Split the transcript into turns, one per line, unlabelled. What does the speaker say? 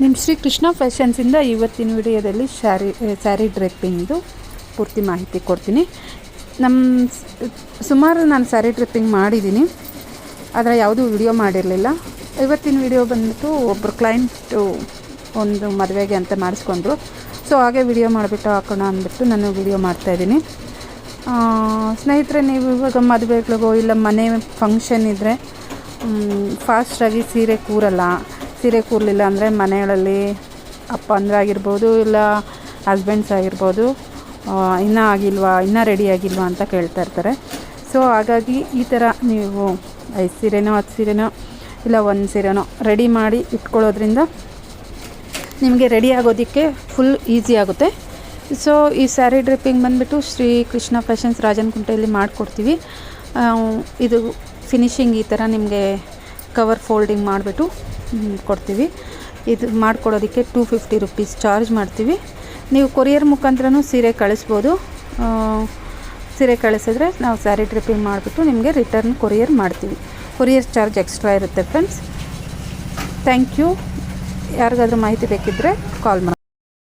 ನಿಮ್ಮ ಶ್ರೀ ಕೃಷ್ಣ ಫ್ಯಾಷನ್ಸಿಂದ ಇವತ್ತಿನ ವಿಡಿಯೋದಲ್ಲಿ ಸ್ಯಾರಿ ಡ್ರೆಪ್ಪಿಂಗ್ದು ಪೂರ್ತಿ ಮಾಹಿತಿ ಕೊಡ್ತೀನಿ. ಸುಮಾರು ನಾನು ಸ್ಯಾರಿ ಡ್ರೆಪ್ಪಿಂಗ್ ಮಾಡಿದ್ದೀನಿ, ಆದರೆ ಯಾವುದೂ ವಿಡಿಯೋ ಮಾಡಿರಲಿಲ್ಲ. ಇವತ್ತಿನ ವಿಡಿಯೋ ಬಂದ್ಬಿಟ್ಟು ಒಬ್ಬರು ಕ್ಲೈಂಟು ಒಂದು ಮದುವೆಗೆ ಅಂತ ಮಾಡಿಸ್ಕೊಂಡ್ರು. ಸೊ ಹಾಗೆ ವಿಡಿಯೋ ಮಾಡಿಬಿಟ್ಟು ಹಾಕೋಣ ಅಂದ್ಬಿಟ್ಟು ನಾನು ವಿಡಿಯೋ ಮಾಡ್ತಾಯಿದ್ದೀನಿ. ಸ್ನೇಹಿತರೆ, ನೀವು ಇವಾಗ ಮದುವೆಗಳಿಗೋ ಇಲ್ಲ ಮನೆ ಫಂಕ್ಷನ್ ಇದ್ದರೆ ಫಾಸ್ಟಾಗಿ ಸೀರೆ ಕೂರಲಿಲ್ಲ ಅಂದರೆ ಮನೆಗಳಲ್ಲಿ ಅಪ್ಪ ಆಗಿರ್ಬೋದು ಇಲ್ಲ ಹಸ್ಬೆಂಡ್ಸ್ ಆಗಿರ್ಬೋದು ಇನ್ನೂ ರೆಡಿ ಆಗಿಲ್ವಾ ಅಂತ ಕೇಳ್ತಾ ಇರ್ತಾರೆ. ಸೊ ಹಾಗಾಗಿ ಈ ಥರ ನೀವು 5 ಸೀರೆನೋ 10 ಸೀರೆನೋ ಇಲ್ಲ 1 ಸೀರೆನೋ ರೆಡಿ ಮಾಡಿ ಇಟ್ಕೊಳ್ಳೋದ್ರಿಂದ ನಿಮಗೆ ರೆಡಿ ಆಗೋದಕ್ಕೆ ಫುಲ್ ಈಸಿ ಆಗುತ್ತೆ. ಸೊ ಈ ಸ್ಯಾರಿ ಡ್ರಿಪ್ಪಿಂಗ್ ಬಂದುಬಿಟ್ಟು ಶ್ರೀ ಕೃಷ್ಣ ಫ್ಯಾಷನ್ಸ್ ರಾಜನಕುಂಟೆಯಲ್ಲಿ ಮಾಡಿಕೊಡ್ತೀವಿ. ಇದು ಫಿನಿಶಿಂಗ್ ಈ ಥರ ನಿಮಗೆ ಕವರ್ ಫೋಲ್ಡಿಂಗ್ ಮಾಡಿಬಿಟ್ಟು ಕೊಡ್ತೀವಿ. ಇದು ಮಾಡಿಕೊಡೋದಕ್ಕೆ 250 ರುಪೀಸ್ ಚಾರ್ಜ್ ಮಾಡ್ತೀವಿ. ನೀವು ಕೊರಿಯರ್ ಮುಖಾಂತರನೂ ಸೀರೆ ಕಳಿಸ್ಬೋದು. ಸೀರೆ ಕಳಿಸಿದ್ರೆ ನಾವು ಸ್ಯಾರಿ ಡ್ರಿಪ್ಪಿಂಗ್ ಮಾಡಿಬಿಟ್ಟು ನಿಮಗೆ ರಿಟರ್ನ್ ಕೊರಿಯರ್ ಮಾಡ್ತೀವಿ. ಕೊರಿಯರ್ ಚಾರ್ಜ್ ಎಕ್ಸ್ಟ್ರಾ ಇರುತ್ತೆ ಫ್ರೆಂಡ್ಸ್. Thank you. ಯಾರಿಗಾದ್ರೂ ಮಾಹಿತಿ ಬೇಕಿದ್ದರೆ ಕಾಲ್ ಮಾಡಿ.